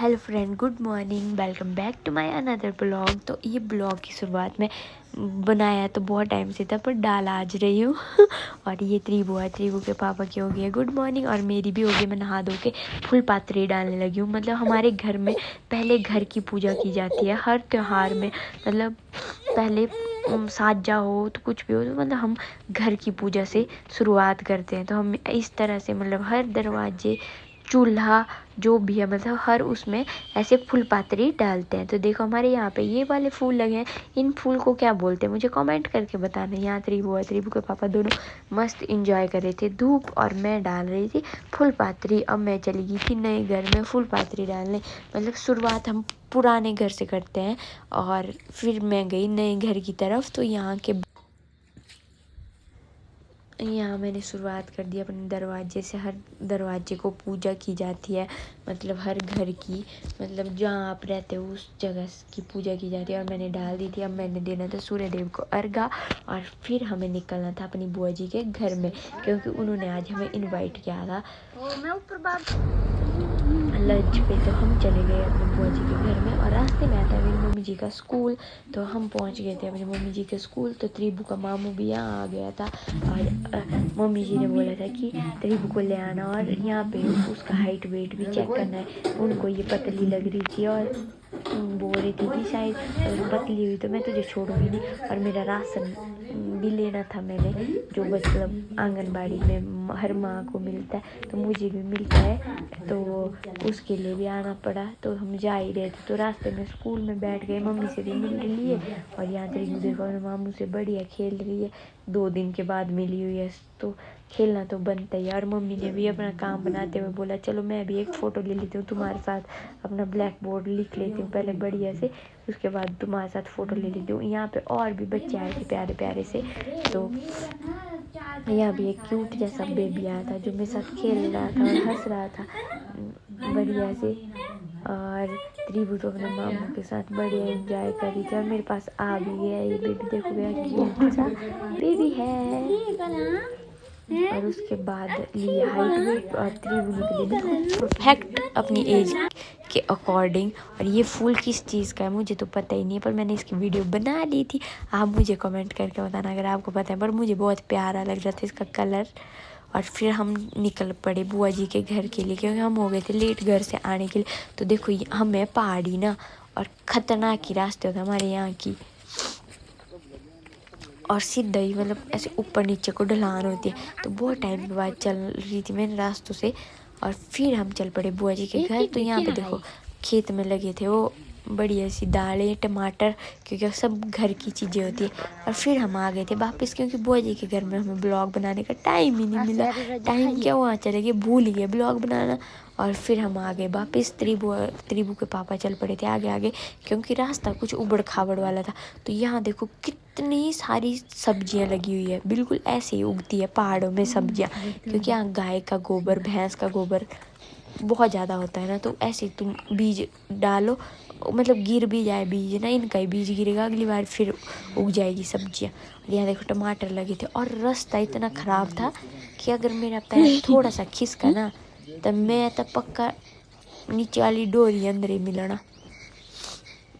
Hello friend, good morning, welcome back to my another blog. तो ये blog की शुरुआत में बनाया तो बहुत टाइम से था, पर डाल आज रही हूँ और ये त्रिभु है, त्रिभु के पापा की हो गई है गुड मॉर्निंग और मेरी भी हो गई। मैं नहा धो के फूल पात्री डालने लगी हूँ। मतलब हमारे घर में पहले घर की पूजा की जाती है हर त्यौहार में। मतलब पहले साजा हो तो कुछ भी हो तो मतलब हम घर की पूजा से शुरुआत करते हैं। तो हम इस तरह से मतलब हर दरवाजे, चूल्हा, जो भी है मतलब हर उसमें ऐसे फूल पात्री डालते हैं। तो देखो हमारे यहाँ पे ये वाले फूल लगे हैं। इन फूल को क्या बोलते हैं मुझे कमेंट करके बताना। यहाँ त्रिभु है, त्रिभु के पापा दोनों मस्त इंजॉय कर रहे थे धूप और मैं डाल रही थी फूल पात्री। अब मैं चली गई थी नए घर में फूल पात्री डालने। मतलब शुरुआत हम पुराने घर से करते हैं और फिर मैं गई नए घर की तरफ। तो यहाँ मैंने शुरुआत कर दी अपने दरवाजे से। हर दरवाजे को पूजा की जाती है, मतलब हर घर की, मतलब जहाँ आप रहते हो उस जगह की पूजा की जाती है। और मैंने डाल दी थी। अब मैंने देना था सूर्य देव को अर्घा और फिर हमें निकलना था अपनी बुआ जी के घर में, क्योंकि उन्होंने आज हमें इनवाइट किया था लंच पे। तो हम चले गए अपनी बुआ जी के घर में और रास्ते में आता है मेरी मम्मी जी का स्कूल। तो हम पहुंच गए थे अपनी मम्मी जी के स्कूल। तो त्रिभु का मामू भी यहाँ आ गया था और मम्मी जी ने बोला था कि त्रिभु को ले आना और यहाँ पे उसका हाइट वेट भी चेक करना है। उनको ये पतली लग रही थी और बोल रही थी कि शायद अगर पतली हुई तो मैं तुझे छोड़ूंगी नहीं। और मेरा राशन भी लेना था मैंने, जो मतलब आंगनबाड़ी में हर माँ को मिलता है तो मुझे भी मिलता है, तो उसके लिए भी आना पड़ा। तो हम जा ही रहे थे तो रास्ते में स्कूल में बैठ गए, मम्मी से भी मिल रही है और यहाँ त्रिभु देखो मामू से बढ़िया खेल रही है। 2 दिन के बाद मिली हुई है तो खेलना तो बनता ही है। और मम्मी ने भी अपना काम बनाते हुए बोला चलो मैं भी एक फ़ोटो ले लेती हूँ तुम्हारे साथ, अपना ब्लैक बोर्ड लिख लेती हूँ पहले बढ़िया से, उसके बाद तुम्हारे साथ फ़ोटो ले लेती हूँ। यहाँ पे और भी बच्चे आए थे प्यारे प्यारे से। तो यहाँ भी एक क्यूट जैसा बेबी आया था जो मेरे साथ खेल रहा था और हंस रहा था बढ़िया से। और त्रिभु तो अपने मामू के साथ बढ़िया एंजॉय कर रही थी और मेरे पास आ भी गया ये बेबी। देखो गया क्यूट सा बेबी है। और उसके बाद लिया हाइट वेट और त्रिभु निकली परफेक्ट अपनी एज के अकॉर्डिंग। और ये फूल किस चीज़ का है मुझे तो पता ही नहीं है, पर मैंने इसकी वीडियो बना ली थी। आप मुझे कमेंट करके बताना अगर आपको पता है, पर मुझे बहुत प्यारा लग रहा था इसका कलर। और फिर हम निकल पड़े बुआ जी के घर के लिए, क्योंकि हम हो गए थे लेट घर से आने के लिए। तो देखो हमें पहाड़ी ना और ख़तरनाक ही रास्ते होते हमारे यहाँ की, और सीधा ही मतलब ऐसे ऊपर नीचे को ढलान होती है। तो बहुत टाइम के बाद चल रही थी मैं रास्तों से और फिर हम चल पड़े बुआ जी के घर। तो यहाँ पे देखो खेत में लगे थे वो बढ़िया सी दालें, टमाटर, क्योंकि सब घर की चीज़ें होती है। और फिर हम आ गए थे वापस, क्योंकि बुआ जी के घर में हमें ब्लॉग बनाने का टाइम ही नहीं मिला। टाइम क्या वहाँ चले गए, भूल गए ब्लॉग बनाना। और फिर हम आ गए वापस। त्रिभु के पापा चल पड़े थे आगे आगे, क्योंकि रास्ता कुछ उबड़ खाबड़ वाला था। तो यहाँ देखो कितनी सारी सब्जियाँ लगी हुई है, बिल्कुल ऐसे ही उगती है पहाड़ों में सब्जियाँ, क्योंकि यहाँ गाय का गोबर, भैंस का गोबर बहुत ज़्यादा होता है ना। तो ऐसे तुम बीज डालो, मतलब गिर भी जाए बीज ना, इनका ही बीज गिरेगा अगली बार फिर उग जाएगी सब्जियाँ। और यहाँ देखो टमाटर लगे थे और रास्ता इतना ख़राब था कि अगर मेरा पैर थोड़ा सा खिसका ना तब मैं तब पक्का नीचे वाली डोरी अंदर ही मिलना।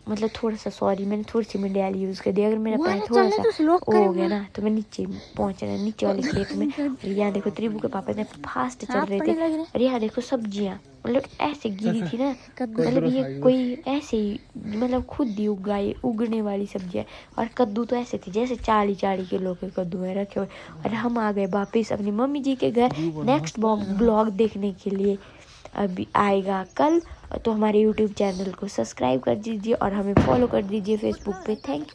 मतलब थोड़ा सा, सॉरी मैंने थोड़ी सी मिडियाल यूज़ कर दी। अगर मेरा पैर थोड़ा सा हो गया ना तो मैं नीचे पहुँचना, नीचे वाले खेत में। और यहाँ देखो त्रिभु के पापा इतने फास्ट चल रहे थे। और यहाँ देखो सब्जियाँ मतलब ऐसे गिरी थी ना, मतलब ये कोई ऐसे ही मतलब खुद ही उगने वाली सब्जियाँ। और कद्दू तो ऐसे थे जैसे 40 किलो के कद्दू है रखे हुए। और हम आ गए वापस अपनी मम्मी जी के घर नेक्स्ट ब्लॉग देखने के लिए। अभी आएगा कल, तो हमारे YouTube चैनल को सब्सक्राइब कर दीजिए और हमें फॉलो कर दीजिए फेसबुक पे। Thank you.